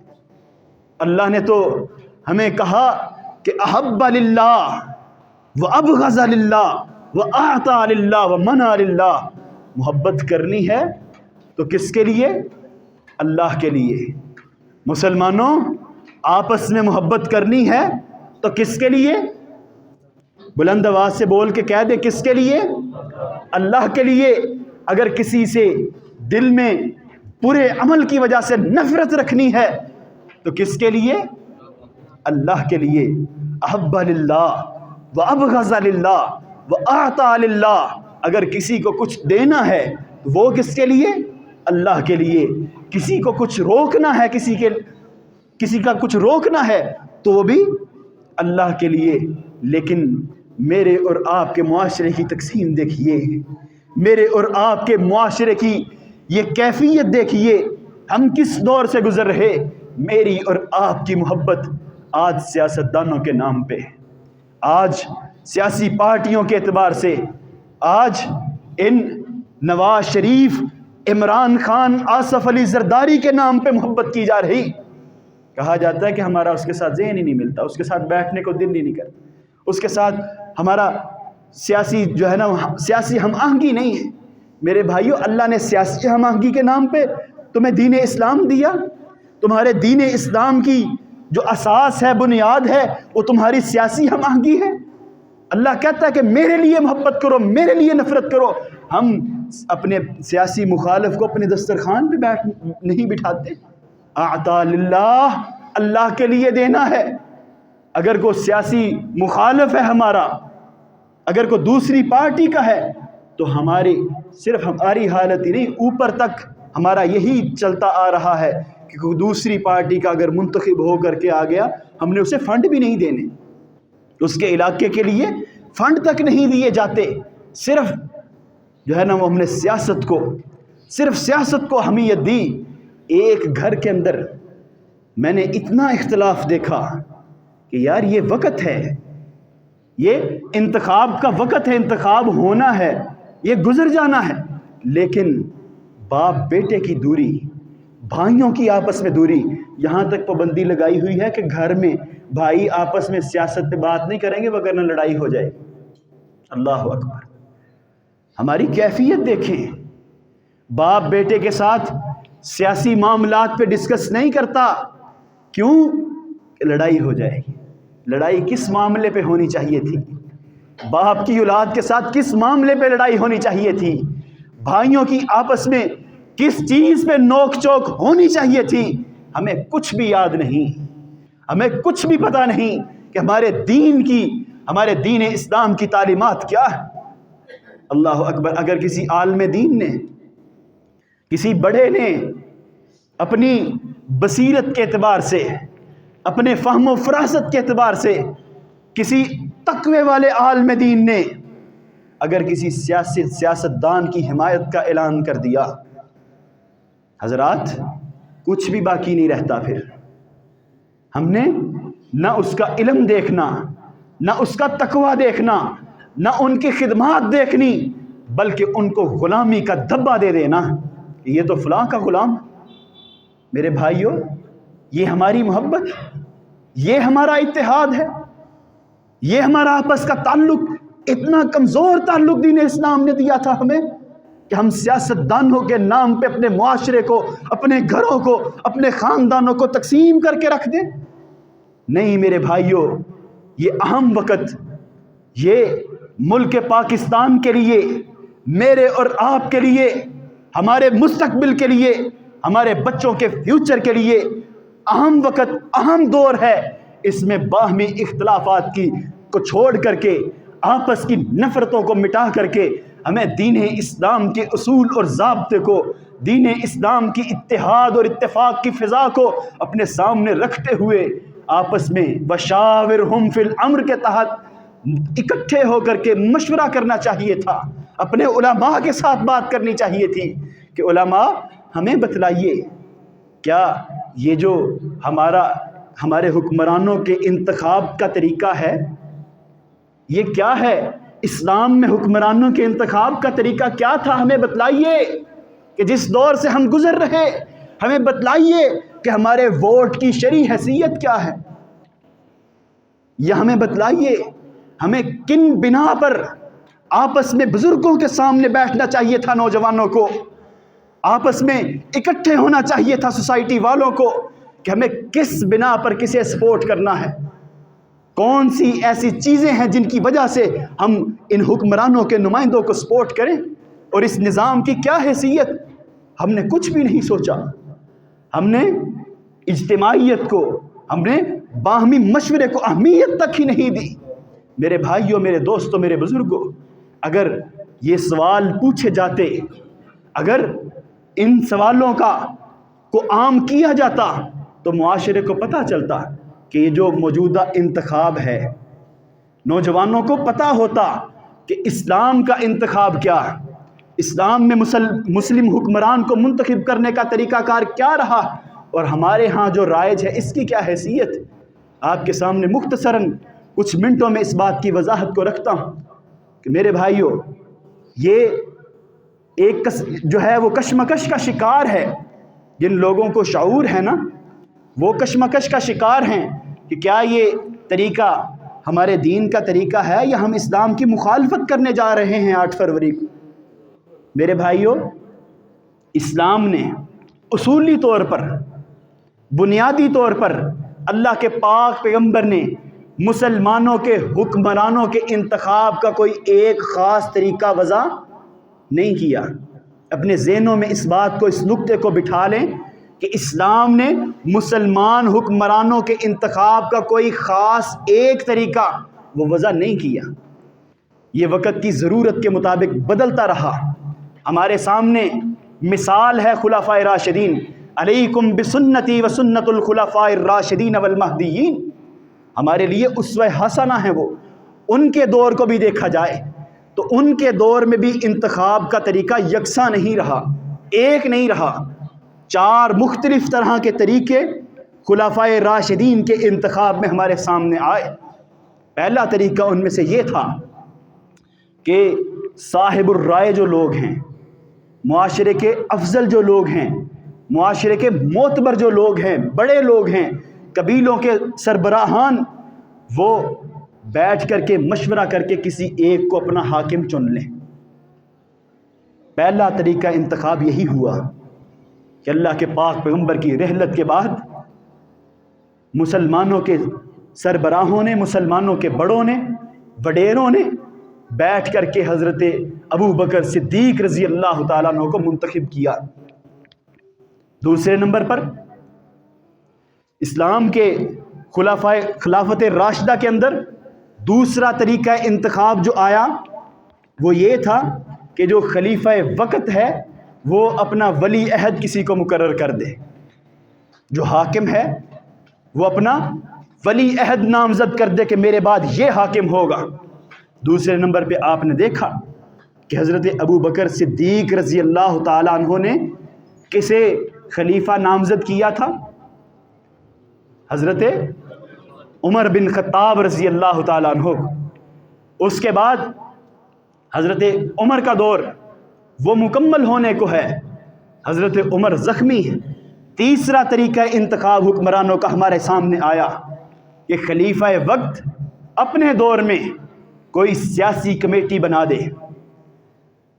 اللہ نے تو ہمیں کہا کہ احب للہ وابغض للہ واعطى للہ ومنع للہ، محبت کرنی ہے تو کس کے لیے؟ اللہ کے لیے۔ مسلمانوں آپس میں محبت کرنی ہے تو کس کے لیے؟ بلند آواز سے بول کے کہہ دے، کس کے لیے؟ اللہ کے لیے۔ اگر کسی سے دل میں برے عمل کی وجہ سے نفرت رکھنی ہے تو کس کے لیے؟ اللہ کے لیے۔ احب للہ وابغض للہ واعطى للہ، اگر کسی کو کچھ دینا ہے تو وہ کس کے لیے؟ اللہ کے لیے۔ کسی کو کچھ روکنا ہے، کسی کا کچھ روکنا ہے تو وہ بھی اللہ کے لیے۔ لیکن میرے اور آپ کے معاشرے کی تقسیم دیکھیے، میرے اور آپ کے معاشرے کی یہ کیفیت دیکھیے، ہم کس دور سے گزر رہے۔ میری اور آپ کی محبت آج سیاستدانوں کے نام پہ، آج سیاسی پارٹیوں کے اعتبار سے، آج ان نواز شریف، عمران خان، آصف علی زرداری کے نام پہ محبت کی جا رہی۔ کہا جاتا ہے کہ ہمارا اس کے ساتھ ذہن ہی نہیں ملتا، اس کے ساتھ بیٹھنے کو دل ہی نہیں کرتا، اس کے ساتھ ہمارا سیاسی جو ہے نا سیاسی ہم آہنگی نہیں ہے۔ میرے بھائیو، اللہ نے سیاسی ہم آہنگی کے نام پہ تمہیں دین اسلام دیا، تمہارے دین اسلام کی جو اساس ہے، بنیاد ہے، وہ تمہاری سیاسی ہم آہنگی ہے۔ اللہ کہتا ہے کہ میرے لیے محبت کرو، میرے لیے نفرت کرو۔ ہم اپنے سیاسی مخالف کو اپنے دسترخوان پہ نہیں بٹھاتے۔ اعطا للہ، اللہ کے لیے دینا ہے۔ اگر کوئی سیاسی مخالف ہے ہمارا، اگر کوئی دوسری پارٹی کا ہے تو صرف ہماری حالت ہی نہیں، اوپر تک ہمارا یہی چلتا آ رہا ہے کہ کوئی دوسری پارٹی کا اگر منتخب ہو کر کے آ گیا، ہم نے اسے فنڈ بھی نہیں دینے، اس کے علاقے کے لیے فنڈ تک نہیں دیے جاتے۔ صرف جو ہے نا وہ ہم نے صرف سیاست کو اہمیت دی۔ ایک گھر کے اندر میں نے اتنا اختلاف دیکھا کہ یار یہ وقت ہے، یہ انتخاب کا وقت ہے، انتخاب ہونا ہے، یہ گزر جانا ہے، لیکن باپ بیٹے کی دوری، بھائیوں کی آپس میں دوری، یہاں تک پابندی لگائی ہوئی ہے کہ گھر میں بھائی آپس میں سیاست پہ بات نہیں کریں گے وگرنہ لڑائی ہو جائے۔ اللہ اکبر۔ ہماری کیفیت دیکھیں، باپ بیٹے کے ساتھ سیاسی معاملات پہ ڈسکس نہیں کرتا۔ کیوں؟ کہ لڑائی ہو جائے گی. لڑائی کس معاملے پہ ہونی چاہیے تھی؟ باپ کی اولاد کے ساتھ کس معاملے پہ لڑائی ہونی چاہیے تھی؟ بھائیوں کی آپس میں کس چیز پہ نوک چوک ہونی چاہیے تھی؟ ہمیں کچھ بھی یاد نہیں، ہمیں کچھ بھی پتہ نہیں کہ ہمارے دین اسلام کی تعلیمات کیا ہے. اللہ اکبر. اگر کسی عالم دین نے، کسی بڑے نے اپنی بصیرت کے اعتبار سے، اپنے فہم و فراست کے اعتبار سے، کسی تقوی والے عالم دین نے اگر کسی سیاستدان کی حمایت کا اعلان کر دیا، حضرات کچھ بھی باقی نہیں رہتا. پھر ہم نے نہ اس کا علم دیکھنا، نہ اس کا تقوی دیکھنا، نہ ان کی خدمات دیکھنی، بلکہ ان کو غلامی کا دھبا دے دینا کہ یہ تو فلاں کا غلام. میرے بھائیوں، یہ ہماری محبت، یہ ہمارا اتحاد ہے، یہ ہمارا آپس کا تعلق. اتنا کمزور تعلق دین اسلام نے دیا تھا ہمیں کہ ہم سیاستدانوں کے نام پہ اپنے معاشرے کو، اپنے گھروں کو، اپنے خاندانوں کو تقسیم کر کے رکھ دیں. نہیں میرے بھائیوں، یہ اہم وقت، یہ ملک پاکستان کے لیے، میرے اور آپ کے لیے، ہمارے مستقبل کے لیے، ہمارے بچوں کے فیوچر کے لیے اہم وقت، اہم دور ہے. اس میں باہمی اختلافات کو چھوڑ کر کے، آپس کی نفرتوں کو مٹا کر کے، ہمیں دین اسلام کے اصول اور ضابطے کو، دین اسلام کی اتحاد اور اتفاق کی فضا کو اپنے سامنے رکھتے ہوئے آپس میں وشاورہم فی الامر کے تحت اکٹھے ہو کر کے مشورہ کرنا چاہیے تھا. اپنے علماء کے ساتھ بات کرنی چاہیے تھی کہ علماء ہمیں بتلائیے، کیا یہ جو ہمارے حکمرانوں کے انتخاب کا طریقہ ہے، یہ کیا ہے؟ اسلام میں حکمرانوں کے انتخاب کا طریقہ کیا تھا؟ ہمیں بتلائیے کہ جس دور سے ہم گزر رہے، ہمیں بتلائیے کہ ہمارے ووٹ کی شرعی حیثیت کیا ہے. یہ ہمیں بتلائیے ہمیں کن بنا پر آپس میں بزرگوں کے سامنے بیٹھنا چاہیے تھا. نوجوانوں کو آپس میں اکٹھے ہونا چاہیے تھا، سوسائٹی والوں کو، کہ ہمیں کس بنا پر کسے سپورٹ کرنا ہے، کون سی ایسی چیزیں ہیں جن کی وجہ سے ہم ان حکمرانوں کے نمائندوں کو سپورٹ کریں، اور اس نظام کی کیا حیثیت. ہم نے کچھ بھی نہیں سوچا. ہم نے اجتماعیت کو، ہم نے باہمی مشورے کو اہمیت تک ہی نہیں دی. میرے بھائیوں، میرے دوستوں، میرے بزرگوں، اگر یہ سوال پوچھے جاتے، اگر ان سوالوں کو عام کیا جاتا تو معاشرے کو پتہ چلتا کہ یہ جو موجودہ انتخاب ہے، نوجوانوں کو پتہ ہوتا کہ اسلام کا انتخاب کیا ہے، اسلام میں مسلم حکمران کو منتخب کرنے کا طریقہ کار کیا رہا، اور ہمارے ہاں جو رائج ہے اس کی کیا حیثیت. آپ کے سامنے مختصراً کچھ منٹوں میں اس بات کی وضاحت کو رکھتا ہوں کہ میرے بھائیوں، یہ ایک جو ہے وہ کشمکش کا شکار ہے. جن لوگوں کو شعور ہے نا، وہ کشمکش کا شکار ہیں کہ کیا یہ طریقہ ہمارے دین کا طریقہ ہے یا ہم اسلام کی مخالفت کرنے جا رہے ہیں 8 فروری کو. میرے بھائیوں، اسلام نے اصولی طور پر، بنیادی طور پر، اللہ کے پاک پیغمبر نے مسلمانوں کے حکمرانوں کے انتخاب کا کوئی ایک خاص طریقہ وضع نہیں کیا. اپنے ذہنوں میں اس بات کو، اس نقطے کو بٹھا لیں کہ اسلام نے مسلمان حکمرانوں کے انتخاب کا کوئی خاص ایک طریقہ وہ وضع نہیں کیا. یہ وقت کی ضرورت کے مطابق بدلتا رہا. ہمارے سامنے مثال ہے خلفائے راشدین، علیکم بسنتی وسنت الخلفاء الراشدین والمہدیین. ہمارے لیے اسوہ حسنہ ہیں وہ. ان کے دور کو بھی دیکھا جائے تو ان کے دور میں بھی انتخاب کا طریقہ یکساں نہیں رہا، ایک نہیں رہا. 4 مختلف طرح کے طریقے خلفائے راشدین کے انتخاب میں ہمارے سامنے آئے. پہلا طریقہ ان میں سے یہ تھا کہ صاحب الرائے جو لوگ ہیں، معاشرے کے افضل جو لوگ ہیں، معاشرے کے معتبر جو لوگ ہیں، بڑے لوگ ہیں، قبیلوں کے سربراہان، وہ بیٹھ کر کے مشورہ کر کے کسی ایک کو اپنا حاکم چن لیں. پہلا طریقہ انتخاب یہی ہوا کہ اللہ کے پاک پیغمبر کی رحلت کے بعد مسلمانوں کے سربراہوں نے، مسلمانوں کے بڑوں نے، وڈیروں نے بیٹھ کر کے حضرت ابو بکر صدیق رضی اللہ تعالیٰ عنہ کو منتخب کیا۔ دوسرے نمبر پر اسلام کے خلافت راشدہ کے اندر دوسرا طریقہ انتخاب جو آیا وہ یہ تھا کہ جو خلیفہ وقت ہے وہ اپنا ولی عہد کسی کو مقرر کر دے۔ جو حاکم ہے وہ اپنا ولی عہد نامزد کر دے کہ میرے بعد یہ حاکم ہوگا۔ دوسرے نمبر پہ آپ نے دیکھا کہ حضرت ابو بکر صدیق رضی اللہ تعالیٰ عنہ نے کسے خلیفہ نامزد کیا تھا؟ حضرت عمر بن خطاب رضی اللہ تعالیٰ عنہ۔ اس کے بعد حضرت عمر کا دور وہ مکمل ہونے کو ہے، حضرت عمر زخمی ہے۔ تیسرا طریقہ انتخاب حکمرانوں کا ہمارے سامنے آیا کہ خلیفہ وقت اپنے دور میں کوئی سیاسی کمیٹی بنا دے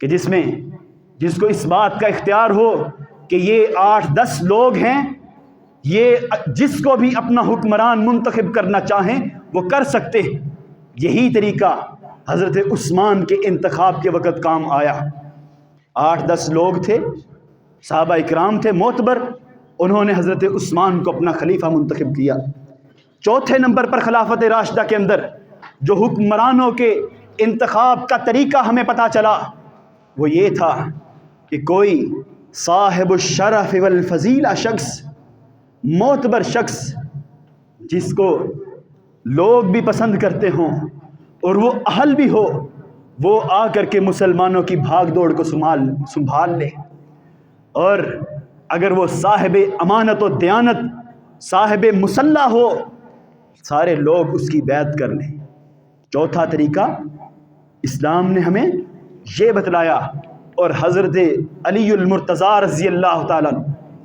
کہ جس کو اس بات کا اختیار ہو کہ یہ 8-10 لوگ ہیں، یہ جس کو بھی اپنا حکمران منتخب کرنا چاہیں وہ کر سکتے ہیں۔ یہی طریقہ حضرت عثمان کے انتخاب کے وقت کام آیا۔ 8-10 لوگ تھے، صحابہ اکرام تھے معتبر، انہوں نے حضرت عثمان کو اپنا خلیفہ منتخب کیا۔ چوتھے نمبر پر خلافت راشدہ کے اندر جو حکمرانوں کے انتخاب کا طریقہ ہمیں پتہ چلا وہ یہ تھا کہ کوئی صاحب الشرف والفضیلہ شخص، معتبر شخص جس کو لوگ بھی پسند کرتے ہوں اور وہ اہل بھی ہو، وہ آ کر کے مسلمانوں کی بھاگ دوڑ کو سنبھال لے، اور اگر وہ صاحب امانت و دیانت، صاحب مسلح ہو، سارے لوگ اس کی بیعت کر لیں۔ چوتھا طریقہ اسلام نے ہمیں یہ بتلایا، اور حضرت علی المرتضیٰ رضی اللہ تعالیٰ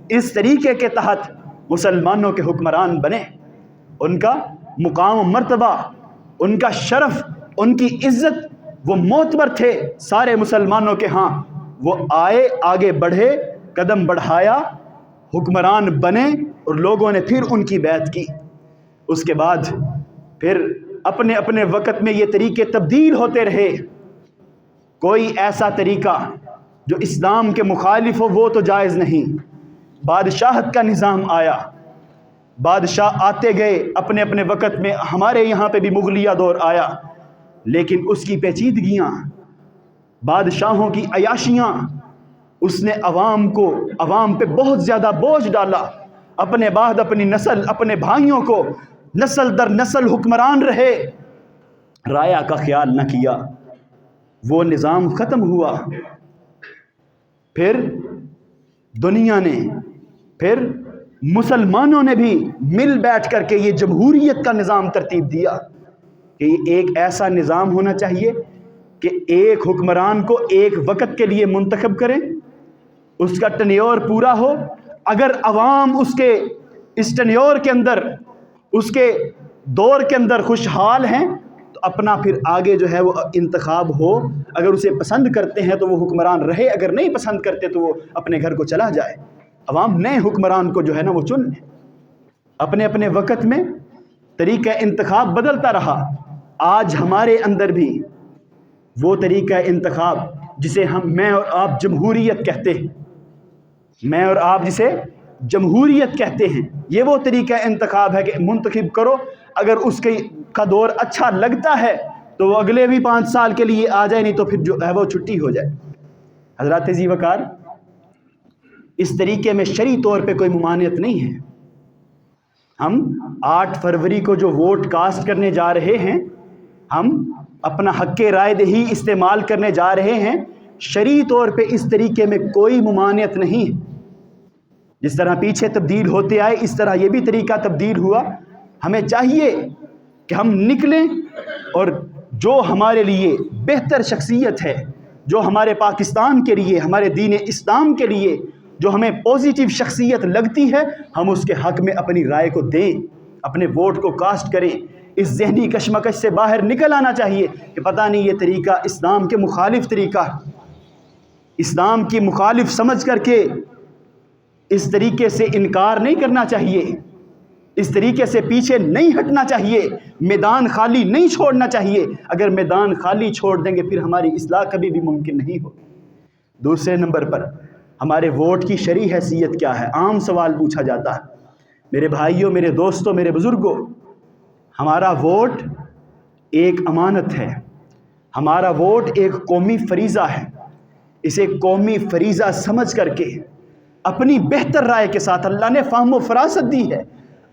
اس طریقے کے تحت مسلمانوں کے حکمران بنے۔ ان کا مقام و مرتبہ، ان کا شرف، ان کی عزت، وہ معتبر تھے سارے مسلمانوں کے ہاں۔ وہ آئے، آگے بڑھے، قدم بڑھایا، حکمران بنے، اور لوگوں نے پھر ان کی بیعت کی۔ اس کے بعد پھر اپنے اپنے وقت میں یہ طریقے تبدیل ہوتے رہے۔ کوئی ایسا طریقہ جو اسلام کے مخالف ہو وہ تو جائز نہیں۔ بادشاہت کا نظام آیا، بادشاہ آتے گئے اپنے اپنے وقت میں، ہمارے یہاں پہ بھی مغلیہ دور آیا، لیکن اس کی پیچیدگیاں، بادشاہوں کی عیاشیاں، اس نے عوام پہ بہت زیادہ بوجھ ڈالا۔ اپنے بعد اپنی نسل، اپنے بھائیوں کو نسل در نسل حکمران رہے، رایا کا خیال نہ کیا، وہ نظام ختم ہوا۔ پھر دنیا نے، پھر مسلمانوں نے بھی مل بیٹھ کر کے یہ جمہوریت کا نظام ترتیب دیا کہ یہ ایک ایسا نظام ہونا چاہیے کہ ایک حکمران کو ایک وقت کے لیے منتخب کریں، اس کا ٹینیور پورا ہو، اگر عوام اس کے اس ٹینیور کے اندر، اس کے دور کے اندر خوشحال ہیں تو اپنا پھر آگے جو ہے وہ انتخاب ہو، اگر اسے پسند کرتے ہیں تو وہ حکمران رہے، اگر نہیں پسند کرتے تو وہ اپنے گھر کو چلا جائے۔ عوام نئے حکمران کو جو ہے نا وہ چن لیں۔ اپنے اپنے وقت میں طریقہ انتخاب بدلتا رہا۔ آج ہمارے اندر بھی وہ طریقہ انتخاب جسے میں اور آپ جمہوریت کہتے ہیں، میں اور آپ جسے جمہوریت کہتے ہیں، یہ وہ طریقہ انتخاب ہے کہ منتخب کرو، اگر اس کا دور اچھا لگتا ہے تو وہ اگلے بھی 5 سال کے لیے آ جائے، نہیں تو پھر جو ہے وہ چھٹی ہو جائے۔ حضرات ذی وقار، اس طریقے میں شرعی طور پہ کوئی ممانعت نہیں ہے۔ ہم 8 فروری کو جو ووٹ کاسٹ کرنے جا رہے ہیں، ہم اپنا حق رائے دہی استعمال کرنے جا رہے ہیں، شرعی طور پہ اس طریقے میں کوئی ممانعت نہیں ہے۔ جس طرح پیچھے تبدیل ہوتے آئے اس طرح یہ بھی طریقہ تبدیل ہوا۔ ہمیں چاہیے کہ ہم نکلیں اور جو ہمارے لیے بہتر شخصیت ہے، جو ہمارے پاکستان کے لیے، ہمارے دین اسلام کے لیے جو ہمیں پوزیٹیو شخصیت لگتی ہے، ہم اس کے حق میں اپنی رائے کو دیں، اپنے ووٹ کو کاسٹ کریں۔ اس ذہنی کشمکش سے باہر نکل آنا چاہیے کہ پتہ نہیں یہ طریقہ اسلام کے مخالف طریقہ ہے، اسلام کی مخالف سمجھ کر کے اس طریقے سے انکار نہیں کرنا چاہیے۔ اس طریقے سے پیچھے نہیں ہٹنا چاہیے، میدان خالی نہیں چھوڑنا چاہیے۔ اگر میدان خالی چھوڑ دیں گے پھر ہماری اصلاح کبھی بھی ممکن نہیں ہوگی۔ دوسرے نمبر پر ہمارے ووٹ کی شرعی حیثیت کیا ہے؟ عام سوال پوچھا جاتا ہے۔ میرے بھائیوں، میرے دوستوں، میرے بزرگوں، ہمارا ووٹ ایک امانت ہے، ہمارا ووٹ ایک قومی فریضہ ہے۔ اسے قومی فریضہ سمجھ کر کے اپنی بہتر رائے کے ساتھ، اللہ نے فہم و فراست دی ہے،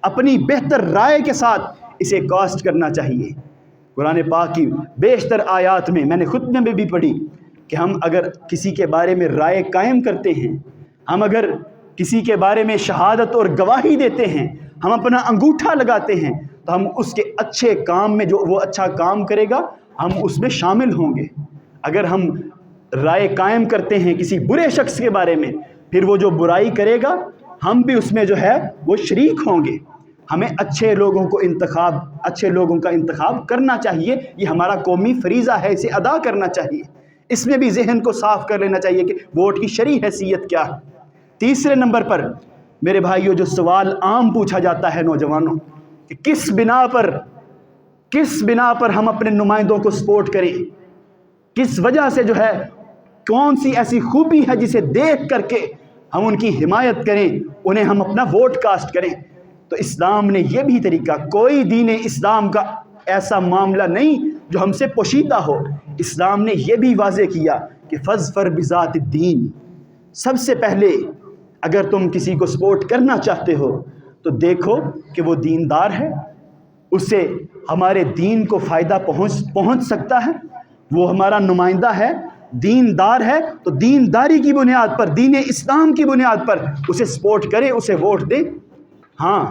اپنی بہتر رائے کے ساتھ اسے کاسٹ کرنا چاہیے۔ قرآن پاک کی بیشتر آیات میں نے خطبے میں بھی پڑھی کہ ہم اگر کسی کے بارے میں رائے قائم کرتے ہیں، ہم اگر کسی کے بارے میں شہادت اور گواہی دیتے ہیں، ہم اپنا انگوٹھا لگاتے ہیں، تو ہم اس کے اچھے کام میں، جو وہ اچھا کام کرے گا ہم اس میں شامل ہوں گے۔ اگر ہم رائے قائم کرتے ہیں کسی برے شخص کے بارے میں، پھر وہ جو برائی کرے گا ہم بھی اس میں جو ہے وہ شریک ہوں گے۔ ہمیں اچھے لوگوں کا انتخاب کرنا چاہیے، یہ ہمارا قومی فریضہ ہے، اسے ادا کرنا چاہیے۔ اس میں بھی ذہن کو صاف کر لینا چاہیے کہ ووٹ کی شرعی حیثیت کیا ہے۔ تیسرے نمبر پر میرے بھائیوں جو سوال عام پوچھا جاتا ہے نوجوانوں کہ کس بنا پر ہم اپنے نمائندوں کو سپورٹ کریں، کس وجہ سے جو ہے، کون سی ایسی خوبی ہے جسے دیکھ کر کے ہم ان کی حمایت کریں، انہیں ہم اپنا ووٹ کاسٹ کریں۔ تو اسلام نے یہ بھی طریقہ، کوئی دین اسلام کا ایسا معاملہ نہیں جو ہم سے پوشیدہ ہو۔ اسلام نے یہ بھی واضح کیا کہ فَاظْفَرْ بِذَاتِ الدِّین، سب سے پہلے اگر تم کسی کو سپورٹ کرنا چاہتے ہو تو دیکھو کہ وہ دیندار ہے، اس سے ہمارے دین کو فائدہ پہنچ سکتا ہے، وہ ہمارا نمائندہ ہے، دیندار ہے، تو دینداری کی بنیاد پر، دین اسلام کی بنیاد پر اسے سپورٹ کریں، اسے ووٹ دیں۔ ہاں،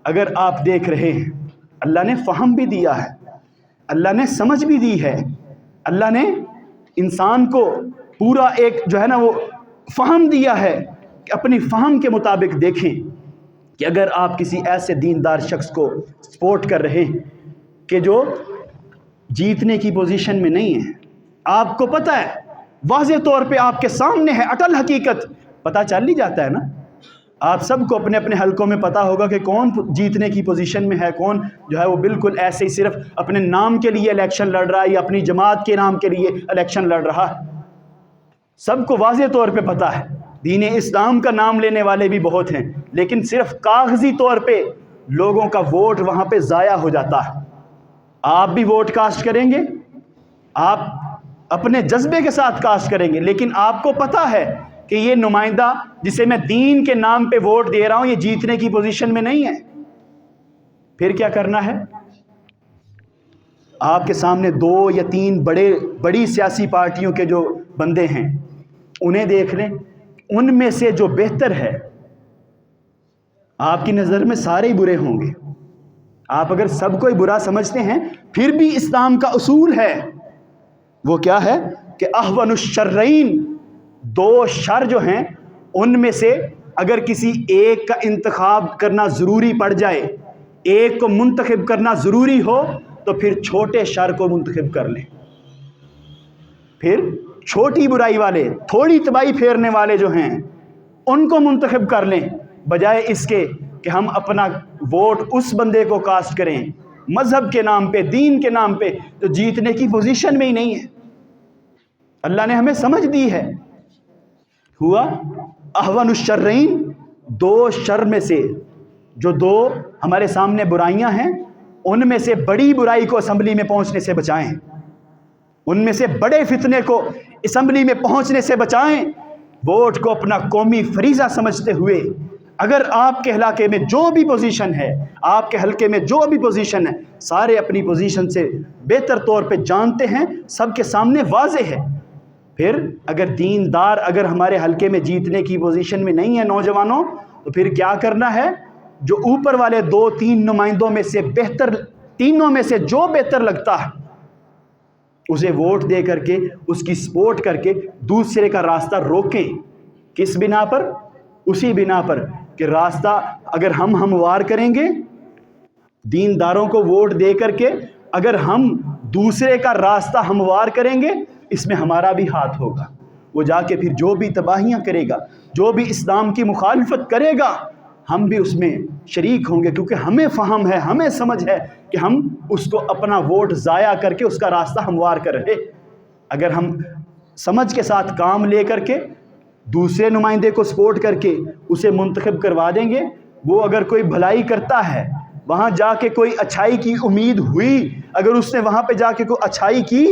اگر آپ دیکھ رہے ہیں اللہ نے فہم بھی دیا ہے، اللہ نے سمجھ بھی دی ہے، اللہ نے انسان کو پورا ایک جو ہے نا وہ فہم دیا ہے کہ اپنی فہم کے مطابق دیکھیں کہ اگر آپ کسی ایسے دیندار شخص کو سپورٹ کر رہے ہیں کہ جو جیتنے کی پوزیشن میں نہیں ہے، آپ کو پتہ ہے، واضح طور پہ آپ کے سامنے ہے، اٹل حقیقت پتہ چل ہی جاتا ہے نا۔ آپ سب کو اپنے اپنے حلقوں میں پتہ ہوگا کہ کون جیتنے کی پوزیشن میں ہے، کون جو ہے وہ بالکل ایسے ہی صرف اپنے نام کے لیے الیکشن لڑ رہا ہے یا اپنی جماعت کے نام کے لیے الیکشن لڑ رہا ہے۔ سب کو واضح طور پہ پتہ ہے، دین اسلام کا نام لینے والے بھی بہت ہیں، لیکن صرف کاغذی طور پہ لوگوں کا ووٹ وہاں پہ ضائع ہو جاتا ہے۔ آپ بھی ووٹ کاسٹ کریں گے، آپ اپنے جذبے کے ساتھ کاسٹ کریں گے، لیکن آپ کو پتہ ہے کہ یہ نمائندہ جسے میں دین کے نام پہ ووٹ دے رہا ہوں یہ جیتنے کی پوزیشن میں نہیں ہے۔ پھر کیا کرنا ہے؟ آپ کے سامنے 2 یا 3 بڑی سیاسی پارٹیوں کے جو بندے ہیں انہیں دیکھ لیں، ان میں سے جو بہتر ہے، آپ کی نظر میں سارے ہی برے ہوں گے۔ آپ اگر سب کو ہی برا سمجھتے ہیں، پھر بھی اسلام کا اصول ہے، وہ کیا ہے کہ احون الشرین، 2 شر جو ہیں ان میں سے اگر کسی ایک کا انتخاب کرنا ضروری پڑ جائے، ایک کو منتخب کرنا ضروری ہو، تو پھر چھوٹے شر کو منتخب کر لیں۔ پھر چھوٹی برائی والے، تھوڑی تباہی پھیرنے والے جو ہیں ان کو منتخب کر لیں، بجائے اس کے کہ ہم اپنا ووٹ اس بندے کو کاسٹ کریں مذہب کے نام پہ، دین کے نام پہ، جو جیتنے کی پوزیشن میں ہی نہیں ہے۔ اللہ نے ہمیں سمجھ دی ہے، ہوا احون الشرین، 2 شر میں سے جو 2 ہمارے سامنے برائیاں ہیں ان میں سے بڑی برائی کو اسمبلی میں پہنچنے سے بچائیں، ان میں سے بڑے فتنے کو اسمبلی میں پہنچنے سے بچائیں۔ ووٹ کو اپنا قومی فریضہ سمجھتے ہوئے اگر آپ کے علاقے میں جو بھی پوزیشن ہے، آپ کے حلقے میں جو بھی پوزیشن ہے، سارے اپنی پوزیشن سے بہتر طور پہ جانتے ہیں، سب کے سامنے واضح ہے، پھر اگر دیندار اگر ہمارے حلقے میں جیتنے کی پوزیشن میں نہیں ہے نوجوانوں، تو پھر کیا کرنا ہے؟ جو اوپر والے 2-3 نمائندوں میں سے بہتر، تینوں میں سے جو بہتر لگتا ہے اسے ووٹ دے کر کے، اس کی سپورٹ کر کے دوسرے کا راستہ روکیں۔ کس بنا پر؟ اسی بنا پر کہ راستہ اگر ہم ہموار کریں گے، دینداروں کو ووٹ دے کر کے اگر ہم دوسرے کا راستہ ہموار کریں گے، اس میں ہمارا بھی ہاتھ ہوگا۔ وہ جا کے پھر جو بھی تباہیاں کرے گا، جو بھی اسلام کی مخالفت کرے گا، ہم بھی اس میں شریک ہوں گے، کیونکہ ہمیں فہم ہے، ہمیں سمجھ ہے کہ ہم اس کو اپنا ووٹ ضائع کر کے اس کا راستہ ہموار کر رہے۔ اگر ہم سمجھ کے ساتھ کام لے کر کے دوسرے نمائندے کو سپورٹ کر کے اسے منتخب کروا دیں گے، وہ اگر کوئی بھلائی کرتا ہے، وہاں جا کے کوئی اچھائی کی امید ہوئی، اگر اس نے وہاں پہ جا کے کوئی اچھائی کی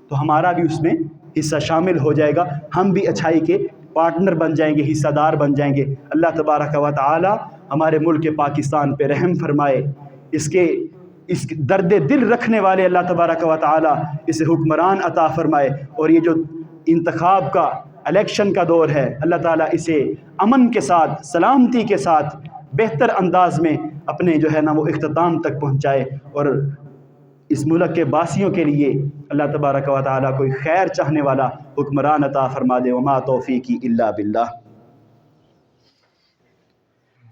تو ہمارا بھی اس میں حصہ شامل ہو جائے گا، ہم بھی اچھائی کے پارٹنر بن جائیں گے، حصہ دار بن جائیں گے۔ اللہ تبارک و تعالی ہمارے ملک پاکستان پہ رحم فرمائے، اس درد دل رکھنے والے اللہ تبارک و تعالی اسے حکمران عطا فرمائے، اور یہ جو انتخاب کا الیکشن کا دور ہے، اللہ تعالیٰ اسے امن کے ساتھ، سلامتی کے ساتھ، بہتر انداز میں اپنے جو ہے نا وہ اختتام تک پہنچائے، اور اس ملک کے باسیوں کے لیے اللہ تبارک و تعالیٰ کوئی خیر چاہنے والا حکمران عطا فرما دے۔ وما توفیقی الا باللہ۔